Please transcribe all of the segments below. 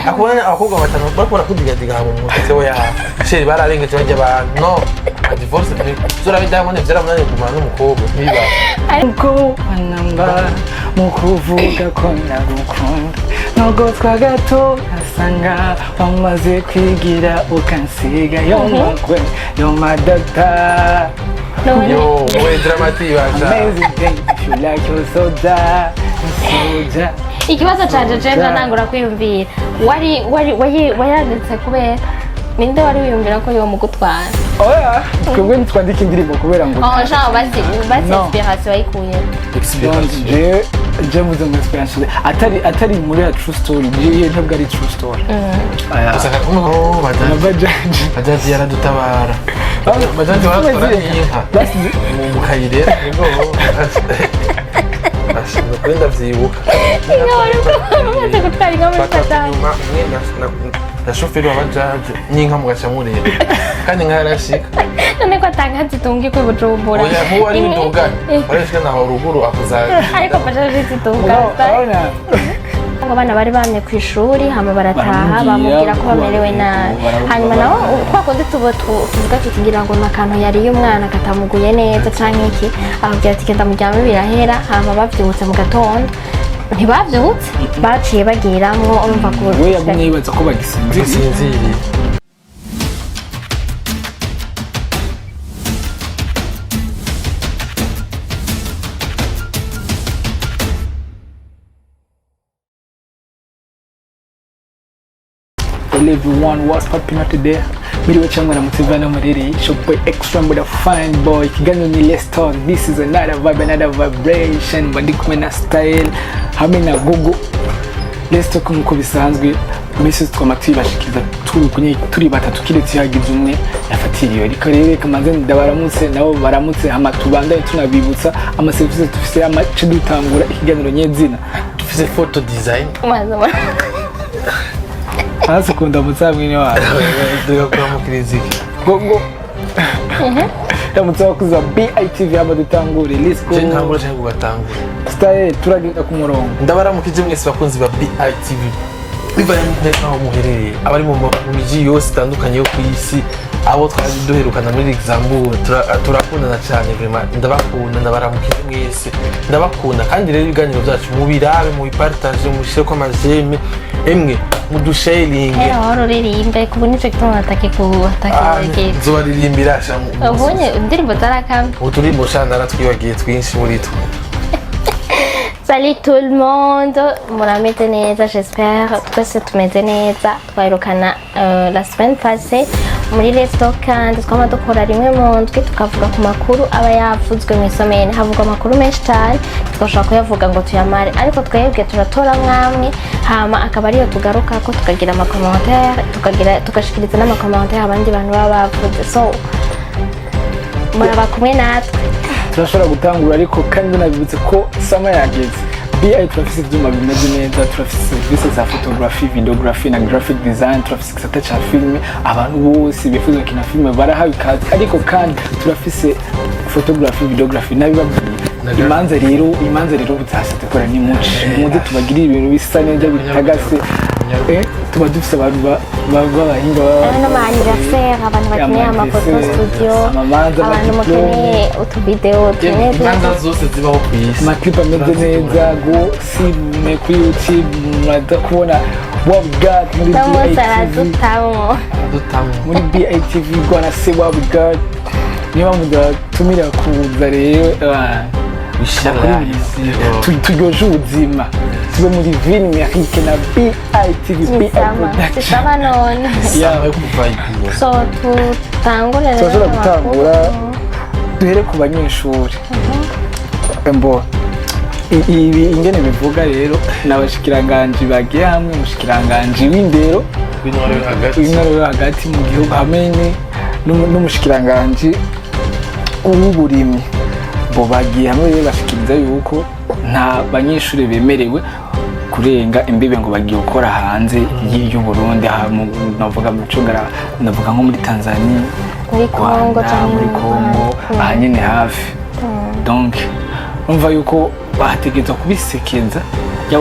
akubona abakobwa batanu bakora kudigadiga mu mutwe we ya sheri bararengeje bajya abantu no divorce zura bidamone byaramunanye kumana n'umukobwa niba ariko anamba mu kuvuga ko nagukunda nubwo twagato asanga wamaze kwigira ukansiga yo mukwe yo madata yo we dramatic baza amazing thing if you like your soda ikibazo cyaje jenda nangura kwiyumvira wayanditse kubera ninde wari wiyumvira ko yo mugutwara oya twebwe ntitwandika indirimbo kubera ngo jean basi inspiration ayikuye je muze mu inspiration atari muri ya true story je ntabwo ari true story usaka kumwe bajaji yaradutabara bajaji baratwara inka mu kayire ngo ashobora kwenda vyibuka umaze gutwara inka muri Tanzania na shoferi wa bajaji n'inka mugaca mureba kandi inka yarashika none ko atanga zitunga kwe Bujumbura oya muba ari bitunga barashika naho ruguru akuzaga ariko bajaji zitunga ngo bana bari bamye ku ishuri hama barataha bamubwira ko bamerewe nabi hanyuma naho twakoze tuvuga tukigira ngo nakantu yari umwana katamuguye neza canke iki ababwira ati kenda mujyame birahera hama bavyutse mu gatondo ntibavyutse baciye bagiramwo urumva ko we yagumye yibaza ko bagisinziriye. Hello everyone, what's popping up today? Miriwe cyangwa namutivana muriri shop boy extra with a fine boy kiganyo ni let's talk. This is another vibe, another vibration bandi kumwe na style hamwe na Google. Let's talk nkuko bisanzwe message twamatibashikiza turi batatu kiretse yagize umwe yafatiriye ariko rero kamanze ndabaramutse nabo baramutse hama tubandaye tunabibutsa ama services tufise amace dutangura ikiganiro nyezina dufise photo design hasi kunda mutsabwini wa ndiga kwa mukriziki gogo yamutsa kuza BITV aba dutangure let's go ntabwo cyangwa gatangure style turagenda ku murongo ndabaramukije mwese bakunzi ba BITV bivaye n'aho muherereye abari mu miji yose itandukanye yo kwisi abo twaje duherukana muri Luxembourg turakundana cyane vraiment ndabakunda ndabaramukije mwese ndabakunda kandi rero ibiganiro byacu mu birabe mu bipartage mu shire ko amajeme emwe mu dusharing ririmbe kubona icyo gituma atake nzo baririmbira sha ubonye indirimbo zarakamwe uturimbo shana twibagiye twinshi muri twe. Salut tout le monde, murameze neza j'espère twese tumeze neza twahirukana la semaine passée muri resto kandi twama dukora rimwe mu ndwi tukavuga ku makuru aba yavuzwe mu isomene havuga amakuru menshi cyane twashaka kuyavuga ngo tuyamare ariko twebwe turatora mwamwe hama akaba ariyo tugaruka ko tukagira ama commentaire tugashikiriza n'ama commentaire abandi bantu baba bavuze so muraba kumwe natwe turashobora gutangura ariko kandi nabibutse ko sama yageze BI turafise ivyuma bimeze neza turafise service za photography videography na graphic design turafise gisata ca filme abantu bose bifuza kina filme barahawe ikaze ariko kandi turafise photography videography nabibabwiye imanza rero butase dukora ni muze tubagirira ibintu bisa neza bitagase tuba dufise abantu b'abahinga n'amanniversaire abantu bakeneye amafoto studio abantu mukeneye utuvideo imanza zose zibaho ku isi amaclip ameze neza go sime kuri YouTube muraza kubona what we got muri BITV gonna see what we got niba mudatumira kuza rero turyoje ubuzima tube muri ville Amerique na BITV production none so turashobora gutangura duhere ku banyeshuri mbo ibi ingene bivuga rero n'abashikiranganje bagiye hamwe umushikiranganje w'indero w'intore hagati mu gihugu hamwe n'umushikiranganje w'uburimyi bo bagiye hamwe rero bashikiriza yuko nta banyeshuri bemerewe kurenga imbibe ngo bagiye gukora hanze y'u Burundi navuga mu Cungara navuga nko muri Tanzania muri Kongo ahanyene hafi donc umva yuko bategetswe kubisekeza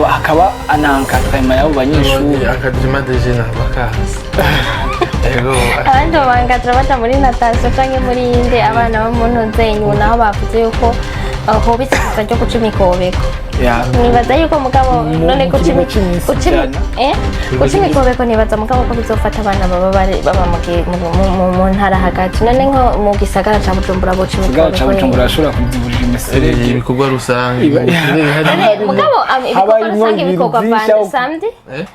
hakaba anankatema y'abo banyeshuri akadrima de jena bakazi ego abandi babangatira baja muri natation canke muri inde abana bo mu ntuzenyu naho bavuze yuko hoba isasa ryo guca imikobeko nibaza yuko mugabo none guca imikobeko nibaza mugabo ko bizofata abana baba mu ntara hagati none nko mu gisagara ca Bujumbura boca imikobeko ashobora kuziburira imiserege ibikorwa rusange mugabo ibikorwa rusange bikorwa vande samedi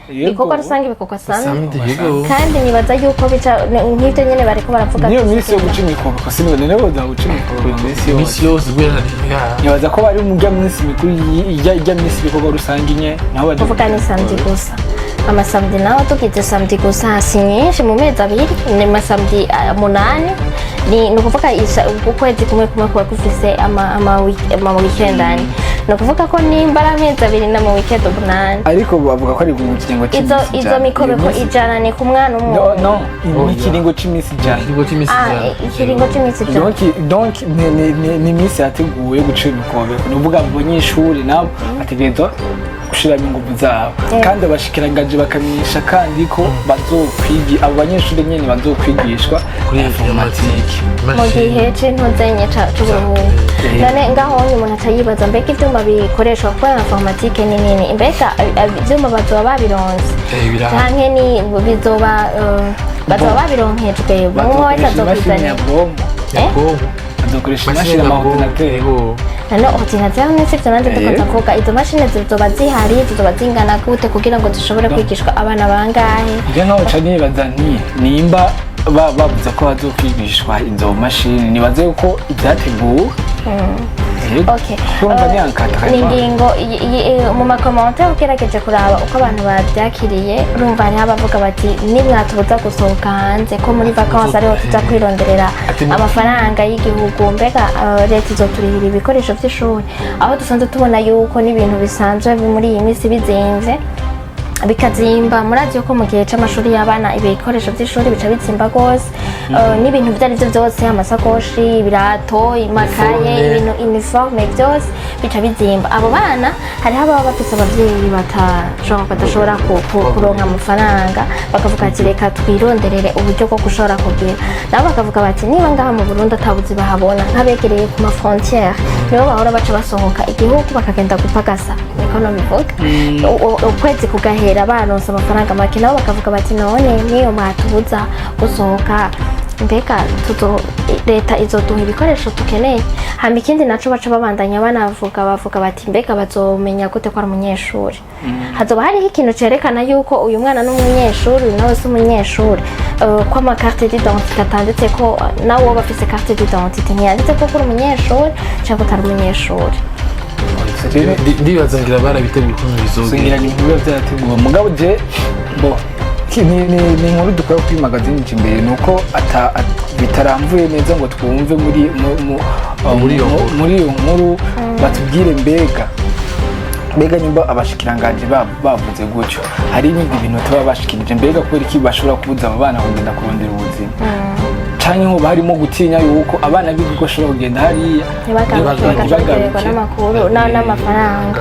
ibikorwa rusange bikorwa samedi kandi nibaza yuko bica nk'ivyo nyene bariko baravuga niyo minsi yo guca imikobeko sinone nabo za guca imikobeko minsi yose gwera nibaza ko bari mu minsi mikuru ijya minsi ibikorwa rusange nye naho bavuga ni samedi gusa amasamedi naho tugize samedi gusa si nyinshi mu mezi abiri ni amasamedi 8 ni ukuvuga ukwezi kumwe kuba gufise ama weekend ani ni ukuvuga ko nimba ari amezi abiri na mu weekend 8 ariko bavuga ko ari mu kiringo cy'iminsi izo mikobeko ijana ni ku mwana umwe no ikiringo cy'iminsi ijana ikiringo cy'iminsi ijana donc ni iminsi yateguwe guca imikobeko ni ukuvuga abanyeshuri nabo bategerezwa gushiramo ingufu zabo kandi abashikiranganje bakamenyesha kandi ko abo banyeshuri nyene bazokwigishwa kuri informatique mu gihe c'intuzenye c'uburuhuko none ngaho umuntu atayibaza mbega ivyuma bikoreshwa gukora informatique ni nini mbega ivyuma bazoba babironse canke ni bizoba bazoba babironkejwe umwe wese azokwizanira azokoresha imashini y'amaordinateur none ordinateur nese ivyo nanje dukoza kuvuga izo mashini zizoba zihari zizoba zingana gute kugira ngo zishobore kwigishwa abana bangahe nje nkaho ca nibaza nimba bavuze ko bazokwigishwa izo mashini nibaze yuko ivyateguwe ni ingingo mu makomantere ugerageje kuraba uko abantu bavyakiriye urumva hariho abavuga bati nimwatubuza gusohoka hanze ko muri vacances ariho tuza kwironderera amafaranga y'igihugu mbega leta izoturihira ibikoresho vy'ishuri aho dusanzwe tubona yuko n'ibintu bisanzwe muri iyi minsi bizimvye bikazimba murazi yuko mu gihe c'amashuri y'abana ibikoresho vy'ishuri bica bizimba gose n'ibintu vyari vyo vyose amasakoshi ibirato imakaye ibintu uniforme vyose bica bizimba abo bana hariho ababa bafise abavyeyi badashobora kuronka amafaranga bakavuga ati reka twironderere uburyo bwo gushobora kugira nabo bakavuga bati niba ngaha mu Burundi atabuzi bahabona nk'abegereye ku ma frontière nibo bahora baca basohoka igihugu bakagenda gupagasa niko nobivuga ukwezi kugahera baronse amafaranga make nabo bakavuga bati none niyo mwatubuza gusohoka mbega leta izoduha ibikoresho tukeneye hama ikindi naco baca babandanya bavuga bati mbega bazomenya gute ko ari umunyeshuri hazoba hariho ikintu cerekana yuko uyu mwana n'umunyeshuri uyu nawe si umunyeshuri ko amakarte d'identité atanditse ko nawe woba afise carte d'identité ntiyanditse ko uri umunyeshuri canke utari umunyeshuri ndibaza ngira barabiteguye ukuntu bizogera ni ibiba vyateguwe mugabo je ni inkuru dukora kuri magazine imbere nuko bitaramvuye neza ngo twumve muri iyo nkuru batubwire mbega nimba abashikiranganje bavuze gutyo hari n'ibindi bintu tuba bashikirije mbega kubera iki bashobora kubuza abo bana kugenda kurondera ubuzima canke nko barimo gutinya yuko abana bigo bashobora kugenda hariya bagaruka n'amakuru n'amafaranga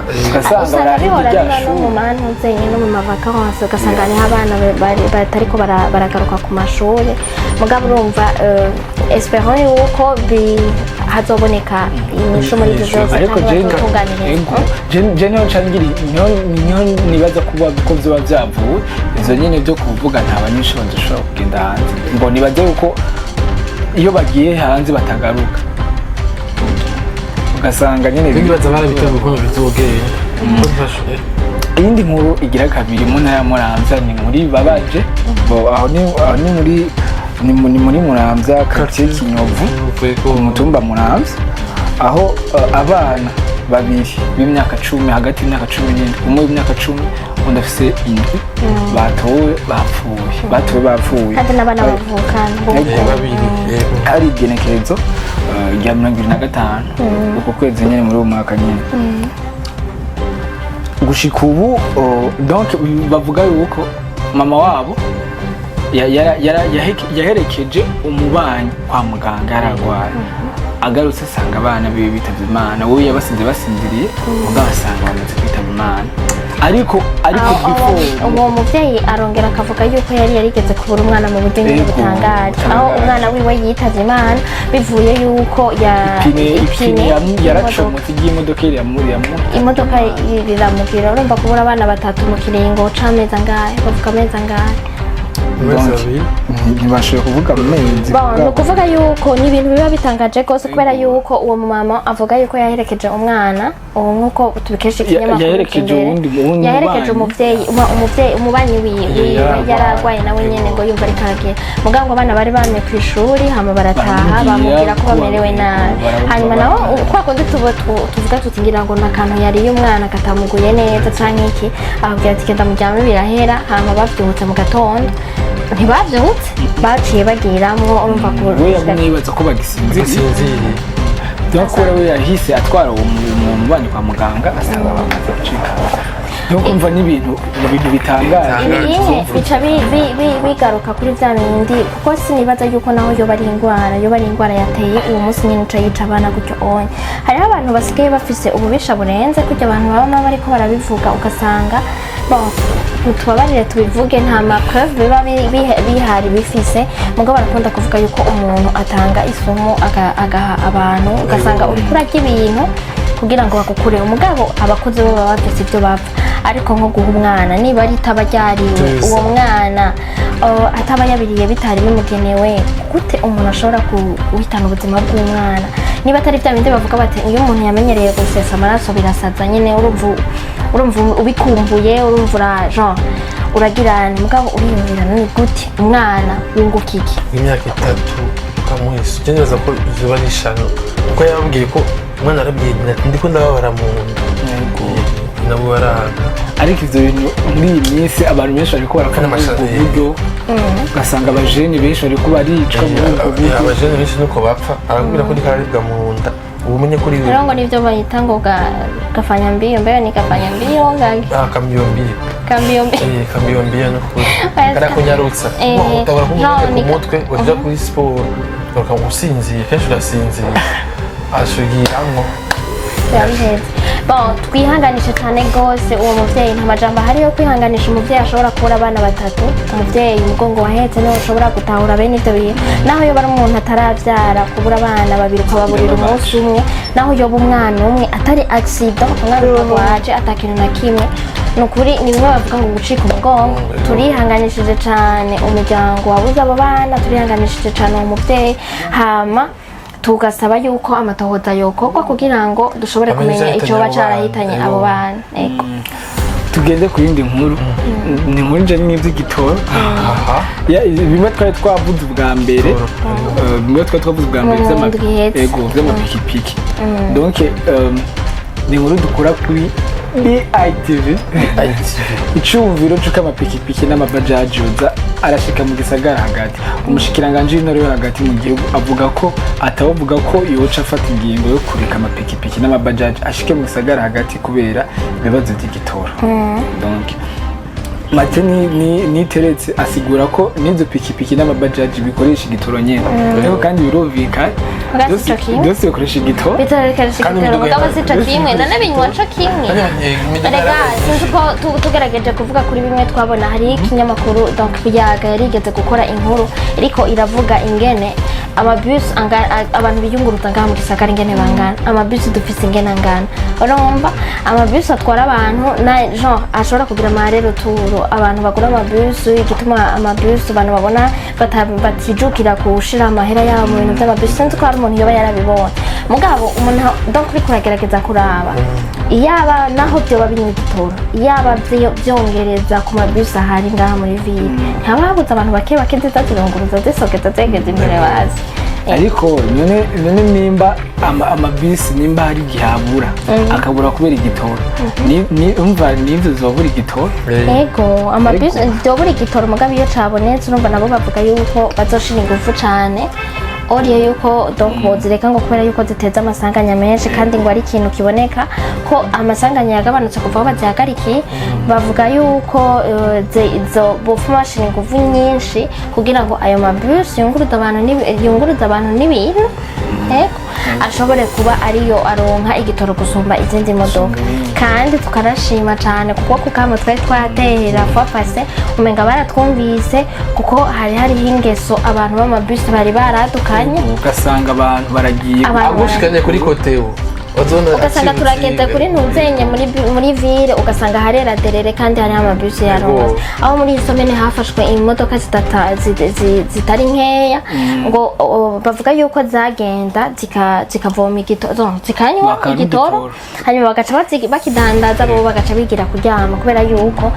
usanga bihora no mu mantuzenye no mu mavakansi ugasanga hariho abana batariko baragaruka ku mashuri mugabo urumva esperons yuko hazoboneka inyishu muri ivyo vyose ariko je niho nibaza kuba ko vyoba vyavuwe izo nyene vyo kuvuga nta banyeshuri bazoshobora kugenda hanze ngo nibaze yuko iyo bagiye hanze batagaruka ugasanga nyene bibaza barabiteguye ukuntu bizogera iyindi nkuru igira kabiri mu ntara ya Muramvya ni muri Babaje aho ni muri Muramvya quartier Kinyovu umutumba Muramvya aho abana babiri b'imyaka 10 hagati y'imyaka 17 umwe w'imyaka 10 undi afise 7 bapfuye kandi n'abana bavukana babiri hari igenekerezo rya 2025 uko kwezi nyene muri uwo mwaka nyene gushika ubu donc bavuga yuko mama wabo yaherekeje umubanyi kwa muganga yaragwaye agarutse asanga abana biwe bitavye Imana wowe yabasinze basinziriye ubwo basanga bamaze kwitaba Imana ariko uwo muvyeyi arongera akavuga yuko yari yarigeze kubura umwana mu buryo nyine butangaje aho umwana wiwe yitavye Imana bivuye yuko ipine yaracomotse ry'imodoka imodoka riramubwira urumva kubura abana batatu mu kiringo c'amezi angahe bavuga amezi angahe ntibashoboye kuvuga amezi ni ukuvuga yuko ni ibintu biba bitangaje rwose kubera yuko uwo mumama avuga yuko yaherekeje umwana ubu nk'uko tubikesha ikinyamakuru yaherekeje umuvyeyi umubanyi wiwe yari arwaye nawe nyene ngo yumva ariko aragira mugabo abana bari bamye ku ishuri hama barataha bamubwira ko bamerewe nabi hanyuma naho kwa kundi tuvuga tuti ngira ngo n'akantu yariye umwana katamuguye neza canke iki ababwira ati genda muryame birahera hama bavyutse mu gatondo ntibavyutse baciye bagiramwo urumva ko we yamwibaza ko bagisinziriye byakora we yahise atwara uwo mubanyi kwa muganga asanga bamaze gucika no kumva n'ibintu bitangaje bica bigaruka kuri vya bindi kuko sinibaza yuko naho yoba ari ingwara yateye uwo munsi nyine uca yica abana gutyo onye hariho abantu basigaye bafise ububisha burenze kujya abantu baba bariko barabivuga ugasanga tubabarire tubivuge nta mapreuve biba bihari bifise mugabo barakunda kuvuga yuko umuntu atanga isumu agaha abantu ugasanga uriko urarya ibintu kugira ngo bakukure umugabo abakozi bo baba bafise ibyo bapfa ariko nko guha umwana niba ari itaba ryariwe uwo mwana ataba yabiriye bitari bimugenewe gute umuntu ashobora guhitana ubuzima bw'umwana niba atari bya bindi bavuga bati iyo umuntu yamenyereye gusesa amaraso birasaza nyine urumva ubikumbuye urumva uragirana mugabo uriyumvirana ni gute umwana wunguka iki imyaka 3 ukamuhisa ugeneza ko izuba rishano kuko yababwiye ko umwana arabwiye ndiko ndababara mu nda nabo baraga ariko ivyo bintu muri iyi minsi abantu benshi bariko barakora uburyo ugasanga abajeni benshi bariko baricwa abajeni benshi nuko bapfa arabwira ko ndikararibwa mu nda ubumenye kuri rero ngo nivyo bayita ngo gafanya mbio mbere ni gafanya mbio ngage kambio mbio no kuri kada kunyarutsa utabara ku mutwe wajya kuri sport bakagusinziye kenshi urasinziye ashugiramwo yabiheze twihanganisha cyane rwose uwo muvyeyi nta majambo ahari yo kwihanganisha umuvyeyi ashobora kubura abana batatu umuvyeyi umugongo wahetse niwe ushobora gutahura bene ivyo bintu naho yoba ari umuntu ataravyara kubura abana babiri ukababurira umunsi umwe naho yoba umwana umwe atari accident umwana utagwaje atakintu na kimwe nukuri ni bimwe bavuga ngo gucika umugongo turihanganishije cyane umuryango wabuze abo bana turihanganishije cyane uwo muvyeyi hama tugasaba yuko amatohoza yokorwa kugira ngo dushobore kumenya icyo bacarahitanye abo bana tugende ku yindi nkuru ni inkuru nje n'ivy'igitoro bimwe twari twavuze ubwa mbere vy'amapikipiki donc ni inkuru dukora kuri BITV icumviro c'uko amapikipiki n'amabajaji yoza arashika mu gisagara hagati umushikiranganje w'intore yo hagati mu gihugu avuga ko atavuga ko yoca afata ingingo yo kureka amapikipiki n'amabajaji ashike mu gisagara hagati kubera ibibazo by'igitoro donc Mate ni teretse asigura ko n'izo pikipiki n'amabajaji bikoresha igitoro nyene ariko kandi birumvikana byose bikoresha igitoro mugabo si co kimwe nanabinywa co kimwe rega sinzi ko tugerageje kuvuga kuri bimwe twabona hari ikinyamakuru donc yaga yarigeze gukora inkuru ariko iravuga ingene amabus abantu biyunguruza ngaha mu gisagara ingene bangana amabus dufise ingene angana urumva amabus atwara abantu na genre ashobora kugira amarero turo abantu bagura amabus igituma amabus abantu babona batijukira kushira amahera yabo mu bintu by'amabus sinzi ko hari umuntu yoba yarabibona mugabo umuntu donc uri kuragerageza kuraba iyaba naho byoba binywa igitoro iyaba byongereza ku mabus ahari ngaha muri ville ntababuze abantu bake nziza zirunguruza zisokeza zegeza imbere bazi ariko none nimba amabisi nimba hari gihabura akabura kubera igitoro ni umva nivyo zobura igitoro yego amabisi zobura igitoro mugabo iyo cabonetse urumva nabo bavuga yuko bazoshira ingufu cane oriye yuko donc bozireka ngo kubera yuko ziteza amasanganya menshi kandi ngo ari ikintu kiboneka ko amasanganya yagabanutse kuva aho bazihagarikiye bavuga yuko bofuma bashira ingufu nyinshi kugira ngo ayo mabus yunguruza abantu n'ibintu yego ashobore kuba ariyo aronka igitoro gusumba izindi modoka kandi tukarashima cyane kuko kukamo twari twatehera fapase umenga baratwumvise kuko hariho ingeso abantu b'amabisi bari baradukanye ugasanga abantu baragiye agushikanye kuri kotewo ugasanga turagenda kuri ntuzenye muri ville ugasanga harera derere kandi hariho amabisi yaronse aho muri isomene hafashwe imodoka zitari nkeya ngo bavuga yuko zagenda zikavoma igitoro zikanywa igitoro hanyuma bagaca bakidandaza bo bagaca bigira kuryama kubera yuko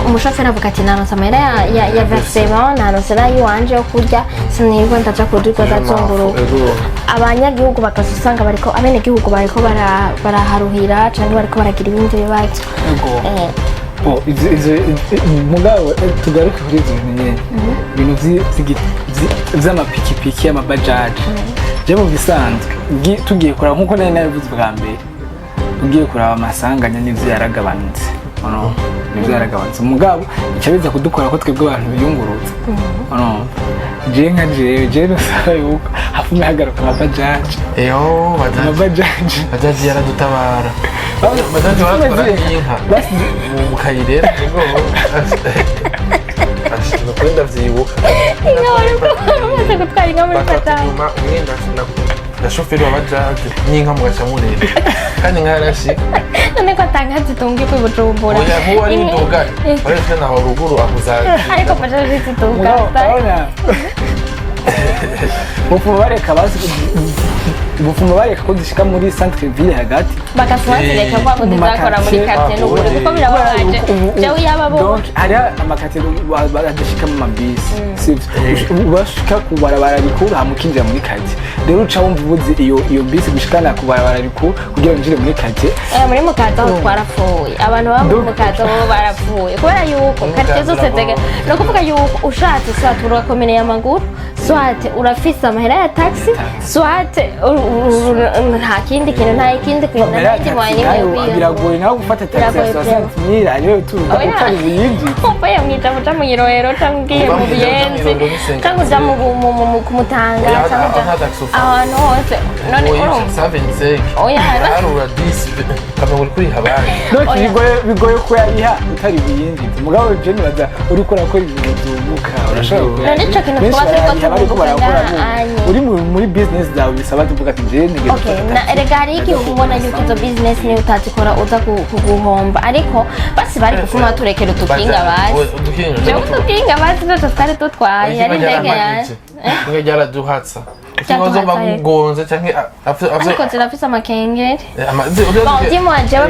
umushoferi avuga ati naronse amahera ya versement naronse nayiwanje yo kurya sinirwa ndaja kurirwa ndazunguruka abanyagihugu bakazusanga bariko abenegihugu bariko baraharuhira canke bariko baragira ibindi bibazo mugabo tugaruke kuri ivyo bintu vy'amapikipiki y'amabajaji je mu bisanzwe tugiye kuraba nkuko nari nabivuze bwa mbere tugiye kuraba amasanganya n'ivyo yaragabanutse nivyo yaragabanutse mugabo ica biza kudukora ko twebwe abantu biyungurutse jewe nosaba yuko hafume hagaruka amabajaji bajaji yaradutabara bajaji baratwara n'inka mu kayirera nukuri ndavyibuka inka bariko bamaze gutwara inka muri bajaji na shoferi wa bajaji n'inka mugaca murera kandi inka yarashika none ko atanga zitungiye kuri Bujumbura oya nkuwo ari induga baretse naho ruguru akuzaje ariko bajaji zitunga bufuma bareka ko zishika muri centre ville hagati bagasuma zireka kwa ngo zizakora muri quartier n'ubure kuko birababaje jewe yaba bo hari amakate badashika mu mabisi sivyo bashika ku barabara rikuru hamukinjira muri quartier rero uca wumva ubuzi iyo bisi gushikana ku barabara rikuru kugira ngo muri quartier muri mukaza ho twarapfuye abantu baba mu mukaza bo barapfuye kubera yuko quartier zose zege no kuvuga yuko ushatse satura komeneye amaguru swate urafisa amahera ya taxi swate nta kindi kintu nta kindi kintu nta mwanya biragoye naho gufata taxi ya 60 ariyo turuka utari buyinji umva yamwita muca mu Irohero cyangwa ugiye mu Buyenzi cyangwa uja mu Kumutanga cyangwa ahantu hose none urumva oya harura 10 kama uri kuri habari bigoye ko yariha utari buyinji mugabo je nibaza uri kurakora ibintu byumuka urashobora none cyo kintu twaba uri muri business zawe bisaba tuvuga ati je nigeze erega hari igihe ubona yuko izo business niyo utazikora uza kuguhomba ariko basi bari gufuma turekera utukinga bazi jewe utukinga bazi nacyo twari dutwaye ari indege yanjye inka ryaraduhatsa ikibazo bamugonze cyangwa ariko zirafise amakengeri ndimo jewe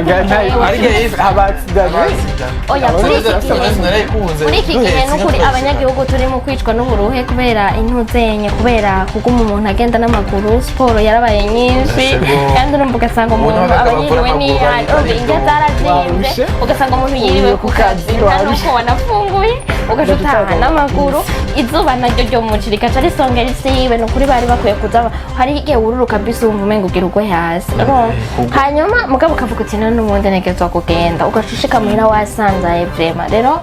oya muri iki gihe n'ukuri abanyagihugu turimo kwicwa n'uburuhe kubera intuzenye kubera kuguma umuntu agenda n'amaguru siporo yarabaye nyinshi kandi urumva ugasanga umuntu aba yiriwe n'iyari indya zarazimvye ugasanga umuntu yiriwe ku kazi nta nuko wanafunguye ugaca utaha n'amaguru izuba naryo ryo mu muciri gaca risongera isibe n'ukuri bari bakwiye kuza hari igihe wururuka bisi wumva umenga ugira ugwe hasi hanyuma mugabo ukavuga uti none n'ubundi negezwa kugenda ugaca ushika muhira wasanzaye vrema rero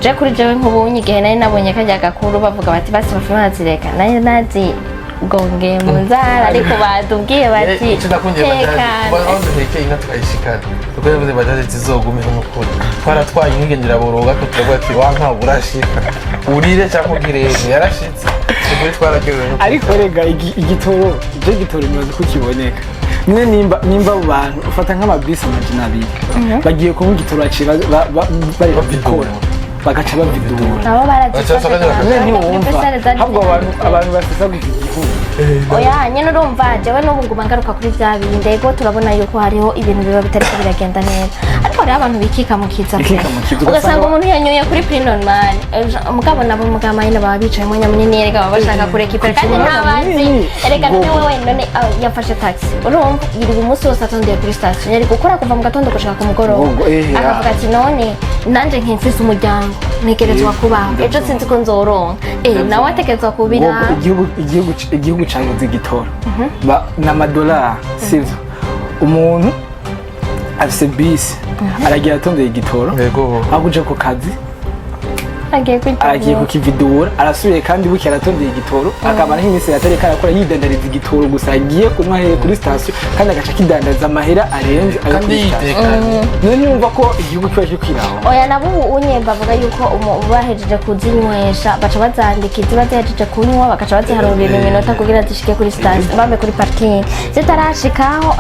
je kuri jewe nk'ubunye igihe nari nabonye kajya gakuru bavuga bati basi bafuma bazireka nari nazi gonge mu nzara ariko badubwiye bati inka twayishikana kuko yavuze bajaje zizogume nk'ukuri twaratwaye inkigendera boroga ko turavuga ati wanka urashika urire cyangwa ugireze yarashitse kuri twaragerewe ariko rega igitoro nibaze ko kiboneka mwe nimba abo bantu ufata nk'amabisi amajana abiri bagiye kuba igitoro bari babikora bagaca bavidura nabo barazifatanya ntiwumva ahubwo abantu basesagura igihugu oya nyine urumva jewe n'ubu nguma ngaruka kuri bya bindi ego turabona yuko hariho ibintu biba bitariko biragenda neza ariko hariho abantu bikika mu kiza ugasanga umuntu yanyoye kuri prix normal mugabo nabo mugama nyine baba bicaye mu nyamunini erega baba bashaka kurekipera kandi ntabazi erega niwe wenyine yafashe taxi urumva yiri umunsi wose atondeye kuri station yari gukora kuva mu gatondo gushika ku mugoroba akavuga ati none nanje nkimfise umuryango ntegerezwa kubaho ejo sinzi ko nzoronka nawe ategerezwa kubira igihugu canguze igitoro n'amadolari sivyo umuntu afise bisi aragira atondeye igitoro aho kuja ku kazi agiye kukividura arasubiye kandi buke aratondeye igitoro akabana nk'iminsi yatareka arakora yidandariza igitoro gusa agiye kunywa kuri station kandi agaca kidandaza amahera arenze ayo kuri station none yumva ko igihugu cyaje kwiraho oya nabo unye bavuga yuko bahejeje kuzinywesha baca bazandika iziba zihejeje kunywa bagaca baziharurira iminota kugira zishike kuri station bambe kuri parking zitarashikaho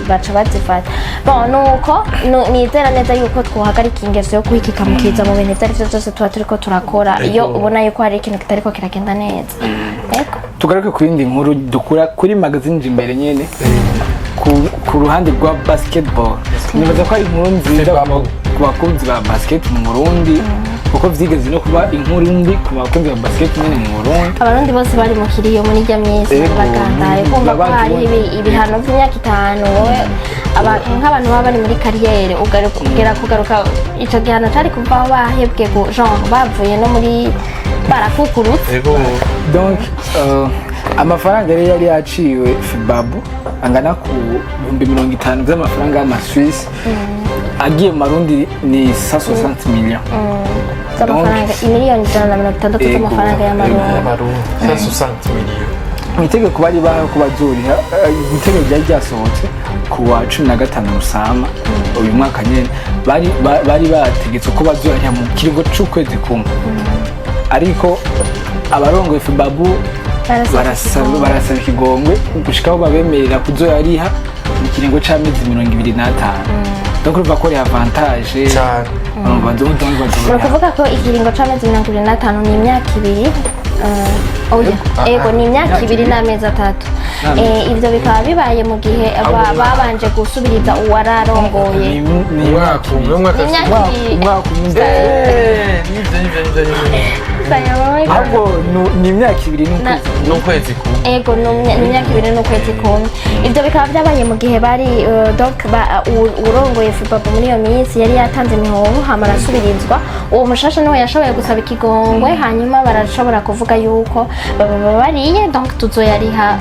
baca bazifata bon nuko nizera neza yuko twohagarika ingeso yo kwikika mukiza mu bintu ivyo arivyo vyose tuba turiko turakora iyo ubona yuko hari ikintu kitariko kiragenda neza tugaruke ku yindi nkuru dukura kuri magazine imbere nyene ku ruhande rwa basketball nibaza ko ari inkuru nziza ku bakunzi ba basket mu Burundi kuko vyigeze no kuba inkuru mbi ku bakunzi ba basket nyene mu Burundi abarundi bose bari mu kiriyo muri rya myezi bagandaye kumva ko hari ibihano vy'imyaka 5 wowe nk'abantu baba bari muri kariyere kugaruka ico gihano cari kuva bahebwe genre bavuye no muri barakukurutse donc amafaranga rero yari yaciwe Fibabu angana ku 50,000 by'amafaranga y'amaswisi agiye mu Marundi ni 160 millions z'amafaranga miliyoni 160 z'amafaranga y'amarundi 160 millions itegeko bari bazuriha itegeko ryari ryasohotse ku wa 15 Rusama uyu mwaka nyene bari bategetse ko bazuriha mu kiringo c'ukwezi kumwe ariko abarongoye Fibabu barasaba ikigongwe gushikaho babemerera kuzoyariha mu kiringo c'amezi 25 donc urumva ko ari avantage cyane kuvuga ko ikiringo c'amezi 25 ni imyaka 2 ego ni imyaka 2 n'amezi 3 ivyo bikaba bibaye mu gihe babanje gusubiriza uwararongoye ahubwo ni imyaka 2 n'ukwezi kumwe ego ni imyaka 2 n'ukwezi kumwe ivyo bikaba byabaye mu gihe bari donc urongoye Fibabu muri iyo minsi yari yatanze imihoho hama arasubirizwa uwo mushasha niwe yashoboye gusaba ikigongwe hanyuma barashobora kuvuga yuko bariye donc tuzoyariha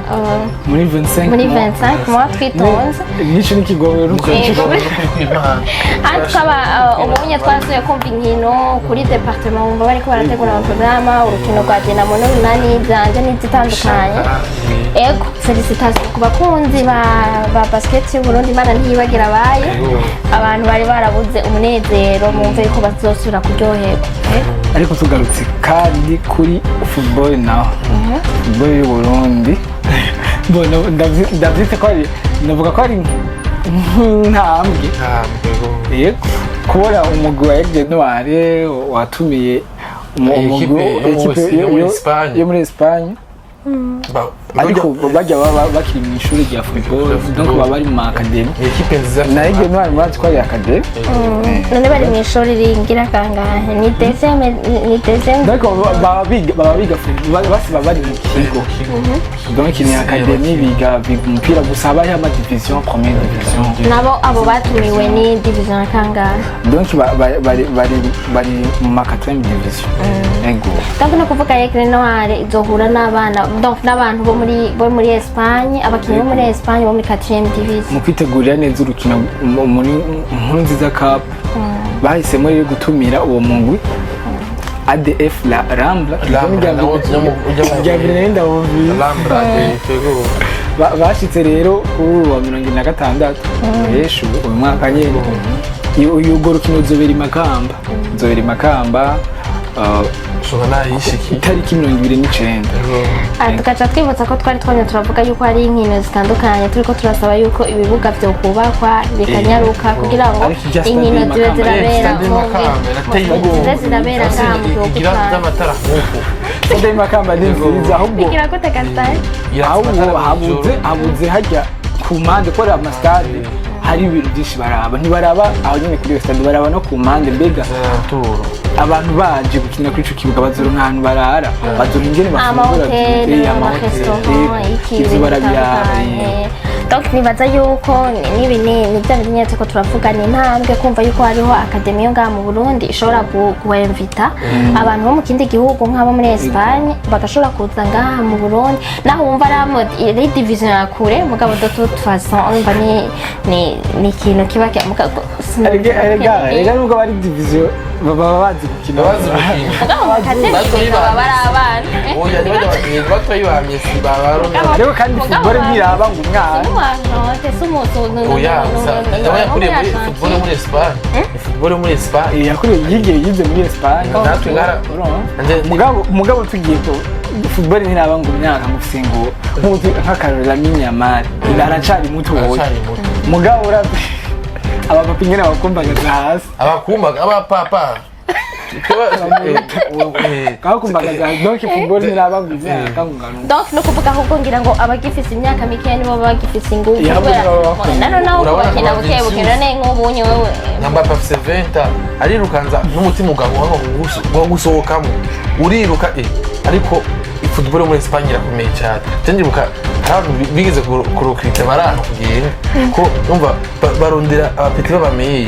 muri 25 mois twitonze nico n'ikigongwe tukaba ubunye twasuye kumva inkino kuri departement bumva bariko barategura amaprograma urukino rwa Dinamo n'Urunani zanje n'izitandukanye ego felicitation ku bakunzi ba basket y'u Burundi Imana ntiyibagira abaye abantu bari barabuze umunezero mumve ko bazosubira kuryoherwa ariko tugarutse kandi kuri football naho football y'u Burundi mbona ndavyite ko ari ndavuga ko ari ntambwe yego kubona umugwi wa Aigle Noire watumiye yo muri Espagne ariko bajya bakiri mu ishuri rya football donc baba bari mu academy equipe nziza na Aigle Noire muri twari academy none bari mu ishuri ringira kangahe ni deuxième donc baba biga basiba bari mu kigo donc ni academy biga umupira gusa bari ama division première division nabo abo batumiwe ni division kangahe donc bari mu 4e division ego donc no kuvuga Aigle Noire izohura n'abana donc n'abantu bo muri Espagne abakinnyi bo muri Espagne bo muri 4e division mu kwitegurira neza urukino muri nkuru nziza cup bahisemo rero gutumira uwo mungwi ADF la Rambla bashitse rero kuri uwa 26 Eshu uyu mwaka nyene uyu rukino uzobera i Makamba itariki 29 tugaca twibutsa ko twari twanya turavuga yuko hari inkino zitandukanye turiko turasaba yuko ibibuga vyo kubakwa bikanyaruka kugira ngo inkino zibe zirabera ngaha mu gihugu cyacu Makamba ni nziza ahubwo bigira gute Gaston habuze hajya ku mpande korera amastade hari ibintu byinshi ntibaraba aho nyine kuri stade baraba no ku mpande mbega abantu baje gukina kuri ico kibuga bazoronka ahantu barara bazoronka ingene bafungura izuba ryaraye donc nibaza yuko n'ibinini by'abanyetse ko turavuga ni intambwe kumva yuko hariho academy yo ngaha mu Burundi ishobora kuwemvita abantu bo mu kindi gihugu nk'abo muri Espagne bagashobora kuza ngaha mu Burundi naho wumva ari division ya kure mugabo de toute façon umva ni ikintu kiba arega nubwo bari division baba bazi gukina mugabo bakatemye baba bari abana oya nibaje bagiye batoyi ba Messi babaronka rero kandi football ntiraba ngo umwana oya nawe yakuriye muri football muri Espagne football muri Espagne yakuriye yize muri Espagne natwe ngara mugabo tugiye ko football ntiraba ngo umwana mufisengo nk'uti nk'akarora Minyamari aracari muto wowe mugabo urabe abapapa ingene bakumbagaza hasi abapapa kakumbagaza donc football ntiraba ngo imyaka ngano donc no kuvuga ahubwo ngira ngo abagifise imyaka mikeya nibo bagifise ingufu nano nawe bakina bukebuke none nk'ubunye wewe Mbappe afise 20 arirukanza n'umutima ugabo wo gusohokamo uriruka ariko football muri Espagne irakomeye cyane tendibuka abantu bigeze kurukita barano kugira ko umva barondera abapeti babameye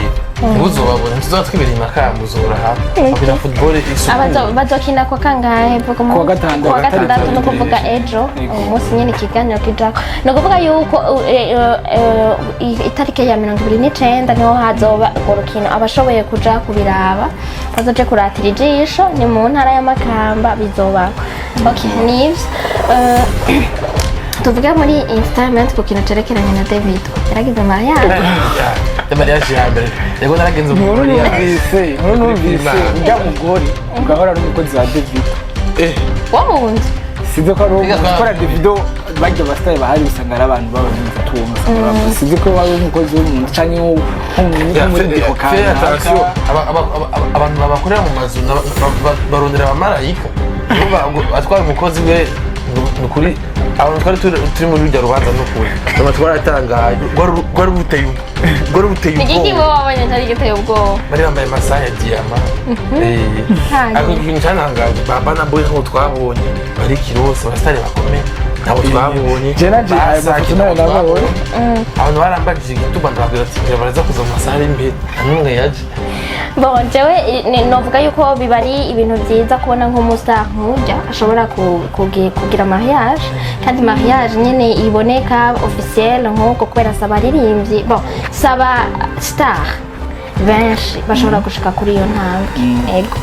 uzobabona tuzatwibera imakamba uzora hafi bakina football isuku bazokina ko kangahe vuga mu kuwa gatandatu no kuvuga ejo umunsi nyene kiganiro kijako no kuvuga yuko itarike ya 29 niho hazoba urukino abashoboye kuja kubiraba bazoje kuratira ijisho ni mu ntara ya Makamba bizoba okay nivyo tuvuga muri installment ku kintu cerekeranye na David yaragize mariage ya mbere yego naragenze umugore yabise Umugore ugahora n'umukozi wa David wawundi size ko ari gukora Davido bajya bastaye bahari usanga ari abantu b'abantu size ko wari umukozi w'umuntu canke muri dikokana abantu babakorera mu mazu barondera abamarayika atwara umukozi we nukuri abantu twari turi muri rujya rubanza n'ukuri tuma twaratangaye rwari ruteye igiki bo wabonye cyari giteye ubwoba bari bambaye amasaha ya diyama ako kintu cyanangaje abana boy nko twabonye bari kirose abasitari bakomeye nabo twabonye abantu barambagije igituba ndababwira ati baraza kuza mu masaha ari imbere n'umwe yaje bon jewe novuga yuko biba ari ibintu byiza kubona nk'umustar nk'urya ashobora kugira mariage kandi mariage nyene iboneka officiel nk'uko kubera saba aririmbyi bon saba star benshi bashobora gushika kuri iyo ntambwe ego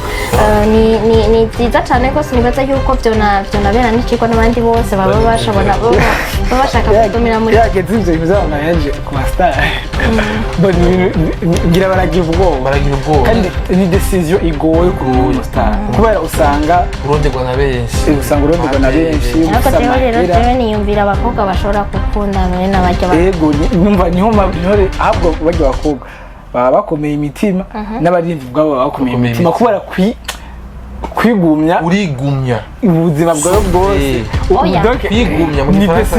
ni byiza cyane ko sinibaza yuko vyonabera n'ikiko n'abandi bose baba bashobora bashaka kudomira muri yageze ivyo bizabona yaje ku star bon ngira baragira ubwoba kandi ni decision igoye ku star kubera usanga uronderwa na benshi ariko rero niyumvira abakobwa bashobora gukundana n'abajya ego numva niho ahubwo bajya abakobwa baba bakomeye imitima n'abarinzi bwabo baba bakomeye imitima kubera kwigumya urigumya ubuzima bwawe bwose kwigumya mu gifaransa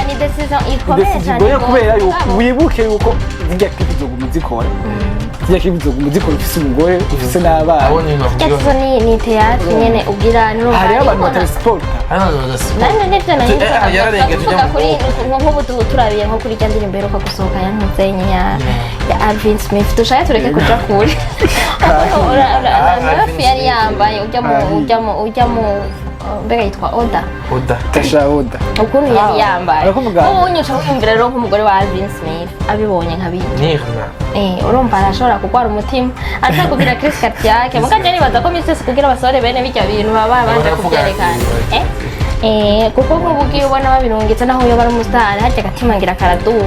ni decision ikomeye cyane kubera yuko wibuke yuko zijya kwizoguma zikora ufise umugore ufise n'abana eso ni théâtre nyene ugira hariho abantu batarisporta nk'ubu turabiye nko kuri rya ndirimbo iheruka gusohoka ya Umuvyeyi ya Alvin Smith dushaka tureke kuja kure hafi yari yambaye ujya mu mbega yitwa Oda ukuntu yari yambaye ubu unyuca wumvira rero nk'umugore wa Alvin Smith abibonye nkabiri urumva arashobora kugwara umutima atakubwira Chris Katyake muganje nibaza ko misese kugira abasore bene bijya bintu baba banje kubyerekana kuko nk'ubugiye ubona babirungitse naho uyo bari umustar hajya gatima ngira karaduka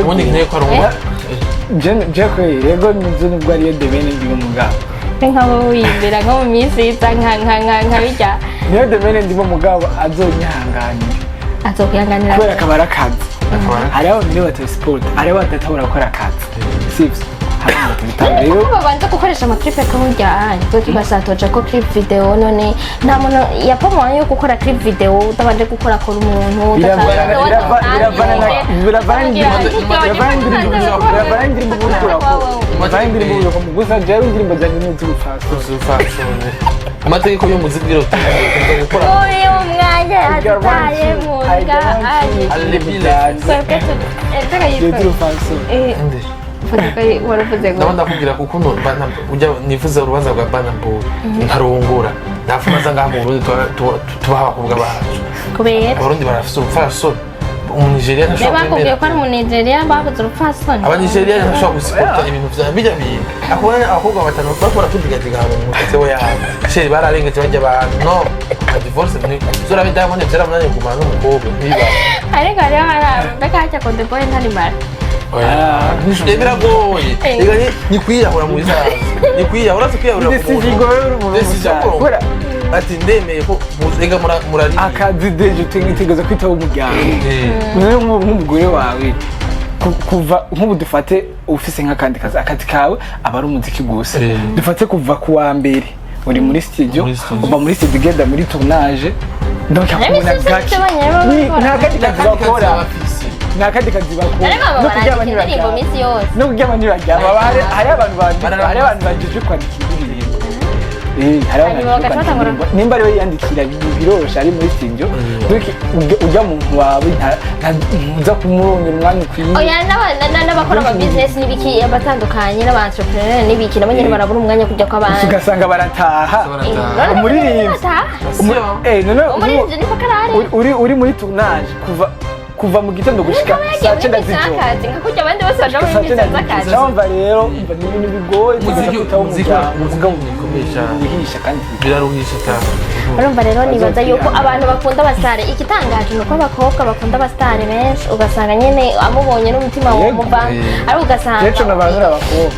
ubundi nkeye ko ari yego nivyo nubwo ariyo Demene ndi umugabo nk'abo wimbira nko mu minsi yita nka bijya niyo Demene ndimo mugabo azonyihanganira kubera akabara akazi hariho niyo batarisport hariho badatabura gukora akazi sivyo rero babanza gukoresha amaklipe kamujyanye kuko kibasatoje ko clip video none nta muntu yapomwa yo gukora clip video utabanje gukora ko umuntu amategeko y'umuziki rero gukora uyu mwanya ataye mu ndabona kugira kuko ujya nifuza urubanza rwa bana mbo ntarongora nafumaza ngaha mu Burundi tubaha abakobwa bacu kubera abarundi barafise ubupfasoni umunigeria ntashobora bakubwiye ko ari umunigeria babuze urupfasoni abanigeria ntashobora gusipota ibintu vya bijya bintu akubona abakobwa batanu bakora kudigadiga hano mu mutwe we yabo sheri bararengeje bajya abantu no divorce ni zora bidabone byaramunanye kumana n'umukobwa niba ariko rero mbega hajya ko the boy ntari mara biragoye ni kwiyahura mu bizaza ni kwiyahura kwiyahura ku muntu ati ndemeye ko muzega murari akazi deje utegereza kwitaho umuryango nk'umugore wawe kuva nk'ubu dufate ufise nk'akandi kazi akazi kawe aba ari umuziki gusa dufate kuva ku wa mbere uri muri studio uba muri studio ugenda muri tournage donc akubona gake nta kandi kazi bakora nta kandi kazi bakora no kuryama ntibaryama hari abantu bajeje kwandika indirimbo nimba ariwe yandikira biroroshe ari muri studio ujya mu wawe ntuza kumurongera umwanya ukwiye n'abakora ama business n'ibiki abatandukanye n'aba-entrepreneur n'ibiki nabo nyine barabura umwanya kujya kw'abandi ugasanga barataha uri muri tournage kuva mu gitondo gushika saa 9 z'ijoro nkakujya abandi bose baje muri business z'akazi cyangwa rero ni ibintu bigoye bihisha kandi biraruhisha cyane urumva rero nibaza yuko abantu bakunda abasitari igitangaje ni uko abakobwa bakunda abasitari benshi ugasanga nyine amubonye n'umutima wumva ari ugasanga rero n'abantu abakobwa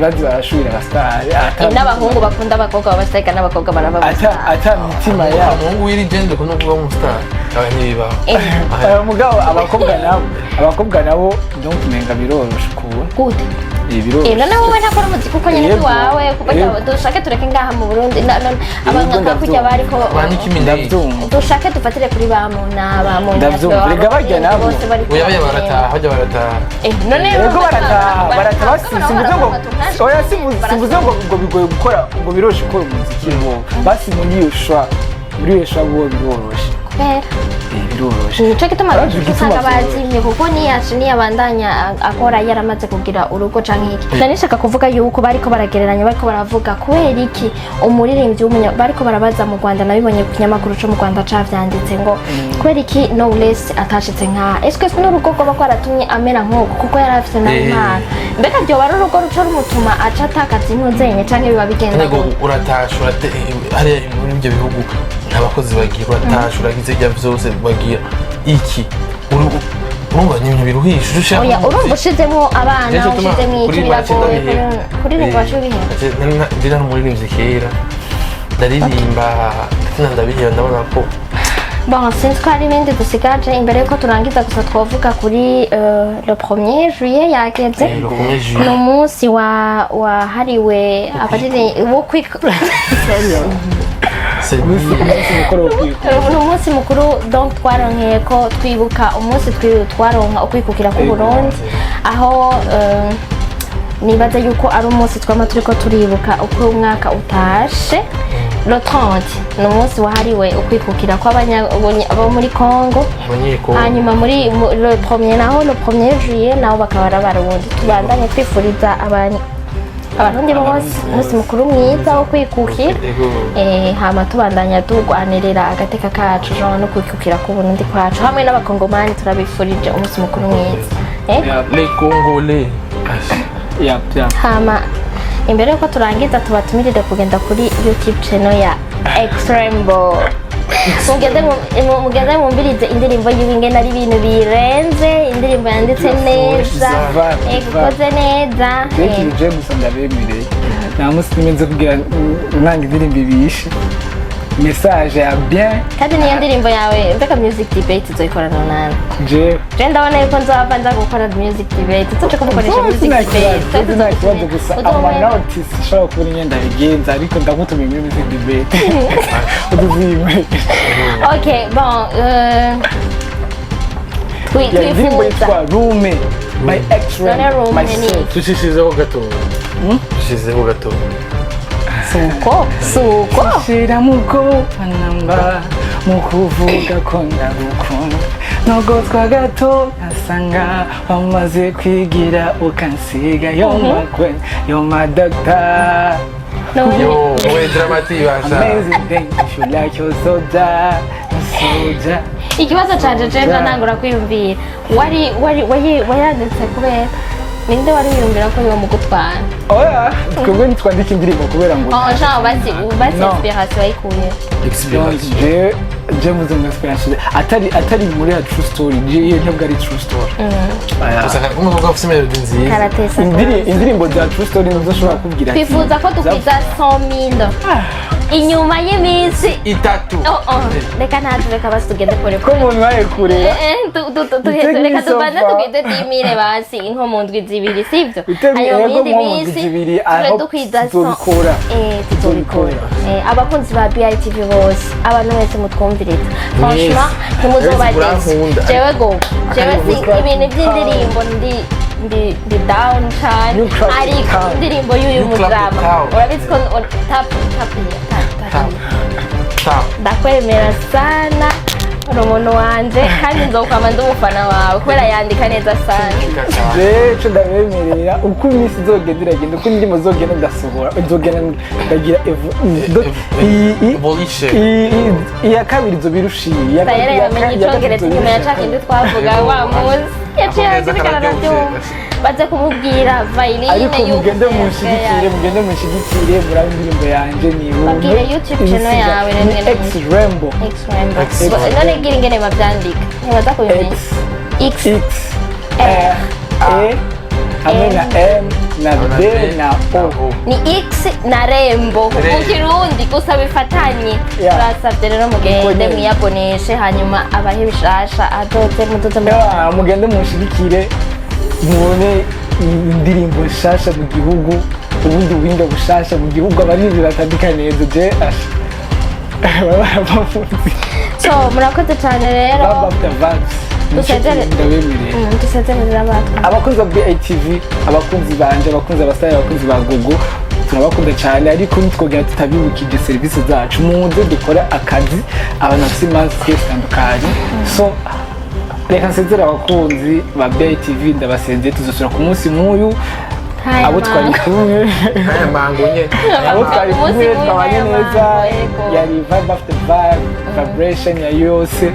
bazi barashurira abasitari n'abahungu bakunda abakobwa babasitari n'abakobwa barababasitari ata mitima yabo umuhungu wirigende ko nuvuga umusitari aba mugabo abakobwa nabo donc menga biroroshe kubona gute noneho wowe ntakora umuziki uko nyine wawe kuko dushake tureke ngaha mu Burundi abantu nkakujya bariko dushake dufatire kuri bamuna rega barya nabo oya barataha noneho barataha simvuze ngo bigoye gukora ngo biroshe gukora umuziki bo basi muri iyo shwa bo biroroshe biroroshe nico gituma usanga bazimye kuko niyabandanya akora yaramaze kugira urugo canke iki ndanishaka kuvuga yuko bariko baragereranya bariko baravuga kubera iki umuririmbyi bariko barabaza mu Rwanda nabibonye ku kinyamakuru cyo mu Rwanda cavyanditse ngo kubera iki Knowless atashitse nka est-ce que n'urugo rwo baratumye amera nk'uko kuko yarafise n'Imana mbega byo bari urugo ruco rumutuma aca atakaza impuzenye canke biba bigenda uratasha hari muri ibyo bihugu abakozi bagira uratasha uragize ibyo byose bagira iki urumva ni ibintu biruhisha ushaka urumva ushizemo abana ushizemo iki biragoye kuririmba washubihe ndina n'umuririmbyi kera ndaririmba ndabihera ndabona ko bon sinzi ko hari ibindi dusigaje imbere yuko turangiza gusa twavuga kuri le 1er juillet yageze ni umunsi wahariwe abaririmbyi wo ni umunsi mukuru donc twaronkeye ko twibuka umunsi twaronka ukwikukira ku Burundi aho nibaza yuko ari umunsi twama turiko turibuka uko umwaka utashe le 30 ni umunsi wahariwe ukwikukira kw'abo muri Congo hanyuma muri le 1er naho le 1er juillet naho bakaba ari abarundi tubandanye twifuriza abarundi bose umunsi mukuru mwiza wo kwikukira hama tubandanya turwanirira agateka kacu no kwikukira ku Burundi kwacu hamwe n'abakongomani turabifurije umunsi mukuru mwiza les Congolais hama imbere yuko turangiza tubatumirire kugenda kuri YouTube channel ya Extrembo mugeze mwumvirize indirimbo y'ibingene ari ibintu birenze indirimbo yanditse neza ikoze neza tekirije gusa ndabemereye nta munsi tumenze kugira nanga indirimbo ibishe message ya bien kandi niyo ndirimbo yawe mbega music debate uzoyikorana nani je ndabona yuko nzaba nza gukora music debate tuce kumukoresha music debate nta kibazo gusa amanoti sishobora kubona imyenda bigenza ariko ndagutumiye muri music debate uduvime okay bon indirimbo yitwa Rume by X-Ray myself tushishizeho gato suko shira muko panamba mukuvuga ko ndagukunda nogotwa gato asanga wamaze kwigira ukansiga yo my doctor we dramatic amazing thing if you like your soda ikibazo canje cenda nangura kwiyumvira wayanditse kubera ninde wari wiyumvira ko biba mu gutwara oya twebwe ntitwandika indirimbo kubera ngo genre basi inspiration ayikuye je muze mu inspiration atari muri ya true story iyo ntabwo ari true story usanga umukobwa afite melody nziza karatesa indirimbo za true story nizo ushobora kubwira twifuza ko dukwiza 100,000 inyuma y'iminsi 3 reka ntatureka basi tugende kure ko umuntu waye kurera reka tubanze tugende 10,000 basi nko mu ndwi zibiri sivyo ayo yindi minsi ture dukwiza tuzobikora abakunzi ba BITV bose abantu mwese mutwumviriza franchement ntimuzobageze jewe ibintu by'indirimbo ndi down cyane ariko indirimbo y'uyu mudrama urabizi ko ndakwemera sana uri umuntu wanje kandi nzokwama ndi umufana wawe kubera yandika neza sana jewe ndabemerera uko iminsi izogenda iragenda uko indirimbo zogenda ndasohora nzogenda ndagira iya kabiri izobirushiye sayera yamenye icongereza inyuma ya cakindi twavuga wa munsi yaciye azirikana navyumva baze kumubwira vailine ariko mugende munshigikire murabe indirimbo yanje niwe babwire YouTube channel yawe X Rainbow none gira ingene bavyandika ntibaza kubimenya X R A hamwe na M na D na O ni X na Rembo mu Kirundi gusa bifatanye turasavye rero mugende mwiyaboneshe hanyuma abahe bishasha adoze mudoze mugende munshigikire mubone indirimbo nshasha mu gihugu ubundi buhinga bushasha mu gihugu abarinzi batandika neza je so murakoze cyane rero dusezerera abakunzi ba BITV abakunzi banje abakunzi abasare abakunzi ba Gogo turabakunda cyane ariko nitwogera tutabibukije serivisi zacu muze dukora akazi abantu bafite imanza zitandukanye so reka nsezera abakunzi ba BITV ndabasezeye tuzosura ku munsi nk'uyu abo twari kumwe abo twari kumwe twabanye neza yari vibe after vibe vibration ya yose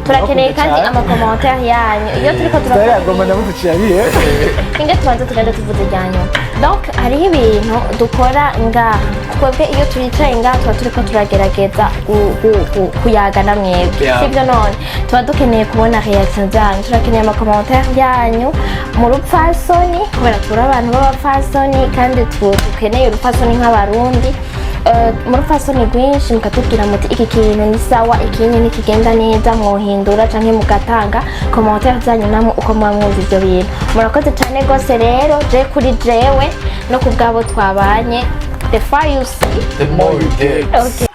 turakeneye kandi amakommentaire yanyu iyo turiko turagomba namutuciye inge tubanze tugende tuvuze ryanyu donc hariho ibintu dukora ngaha twebwe iyo turicaye ngaha tuba turiko turagerageza kuyaga na mwebwe sivyo none tuba dukeneye kubona reaction zanyu turakeneye amakommentaire yanyu mu rupfasoni kubera turi abantu b'abapfasoni kandi dukeneye urupfasoni nk'abarundi mu rupfasoni rwinshi mukatubwira muti iki kintu ni sawa ikintu nikigenda neza mwohindura canke mugatanga commentaire zanyu namwe uko mwamwumva ivyo bintu murakoze cyane gose rero je kuri jewe no kubwabo twabanye the far you see the more you get. Okay.